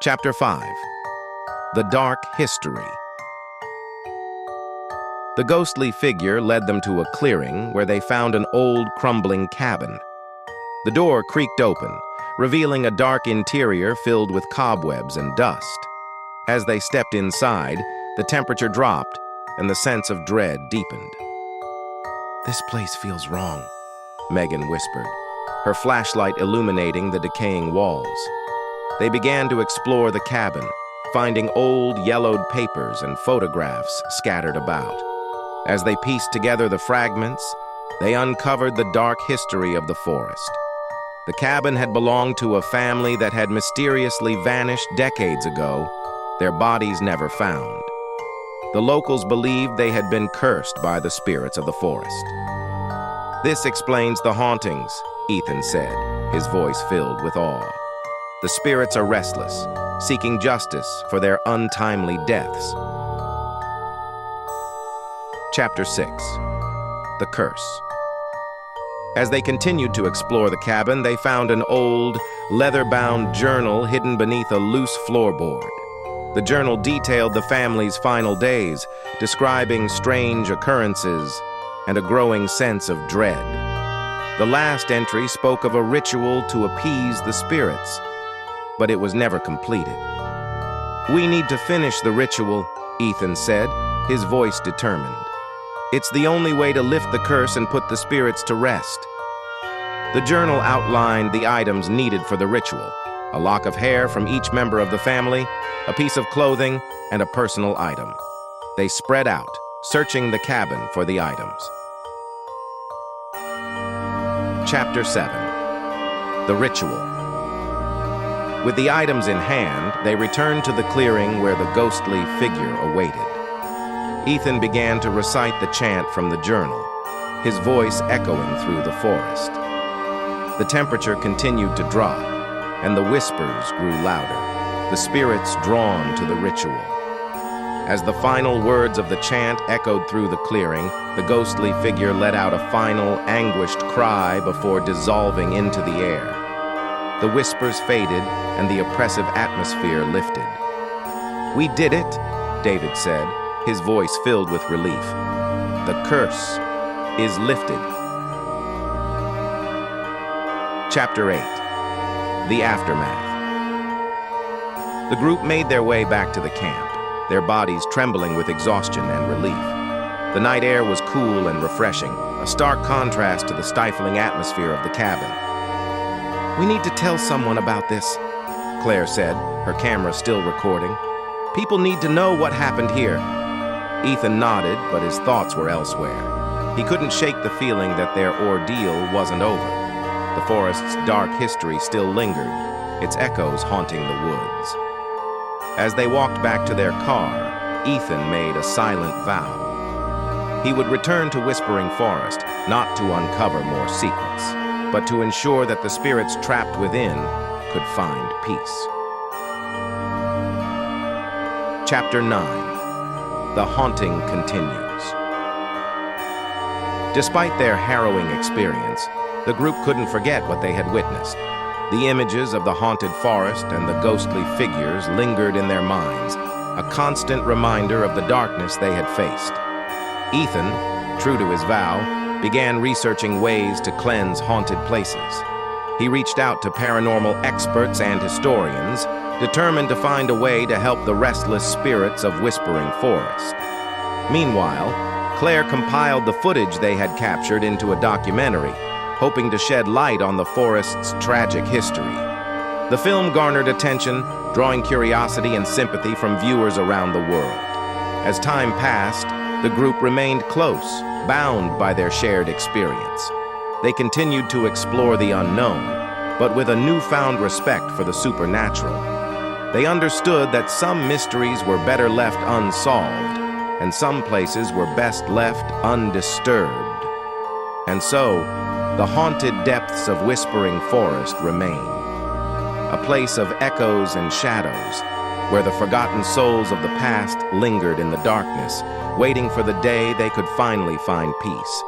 Chapter 5. The Dark History. The ghostly figure led them to a clearing where they found an old, crumbling cabin. The door creaked open, revealing a dark interior filled with cobwebs and dust. As they stepped inside, the temperature dropped and the sense of dread deepened. "This place feels wrong," Megan whispered, her flashlight illuminating the decaying walls. They began to explore the cabin, finding old, yellowed papers and photographs scattered about. As they pieced together the fragments, they uncovered the dark history of the forest. The cabin had belonged to a family that had mysteriously vanished decades ago, their bodies never found. The locals believed they had been cursed by the spirits of the forest. "This explains the hauntings," Ethan said, his voice filled with awe. "The spirits are restless, seeking justice for their untimely deaths." Chapter 6. The Curse. As they continued to explore the cabin, they found an old, leather-bound journal hidden beneath a loose floorboard. The journal detailed the family's final days, describing strange occurrences and a growing sense of dread. The last entry spoke of a ritual to appease the spirits, but it was never completed. "We need to finish the ritual," Ethan said, his voice determined. "It's the only way to lift the curse and put the spirits to rest." The journal outlined the items needed for the ritual: a lock of hair from each member of the family, a piece of clothing, and a personal item. They spread out, searching the cabin for the items. Chapter 7. The Ritual. With the items in hand, they returned to the clearing where the ghostly figure awaited. Ethan began to recite the chant from the journal, his voice echoing through the forest. The temperature continued to drop, and the whispers grew louder, the spirits drawn to the ritual. As the final words of the chant echoed through the clearing, the ghostly figure let out a final, anguished cry before dissolving into the air. The whispers faded, and the oppressive atmosphere lifted. "We did it," David said, his voice filled with relief. "The curse is lifted." Chapter 8. The Aftermath. The group made their way back to the camp, their bodies trembling with exhaustion and relief. The night air was cool and refreshing, a stark contrast to the stifling atmosphere of the cabin. "We need to tell someone about this," Claire said, her camera still recording. "People need to know what happened here." Ethan nodded, but his thoughts were elsewhere. He couldn't shake the feeling that their ordeal wasn't over. The forest's dark history still lingered, its echoes haunting the woods. As they walked back to their car, Ethan made a silent vow. He would return to Whispering Forest, not to uncover more secrets, but to ensure that the spirits trapped within could find peace. Chapter 9. The Haunting Continues. Despite their harrowing experience, the group couldn't forget what they had witnessed. The images of the haunted forest and the ghostly figures lingered in their minds, a constant reminder of the darkness they had faced. Ethan, true to his vow, began researching ways to cleanse haunted places. He reached out to paranormal experts and historians, determined to find a way to help the restless spirits of Whispering Forest. Meanwhile, Claire compiled the footage they had captured into a documentary, hoping to shed light on the forest's tragic history. The film garnered attention, drawing curiosity and sympathy from viewers around the world. As time passed, the group remained close, bound by their shared experience. They continued to explore the unknown, but with a newfound respect for the supernatural. They understood that some mysteries were better left unsolved, and some places were best left undisturbed. And so, the haunted depths of Whispering Forest remain, a place of echoes and shadows, where the forgotten souls of the past lingered in the darkness, waiting for the day they could finally find peace.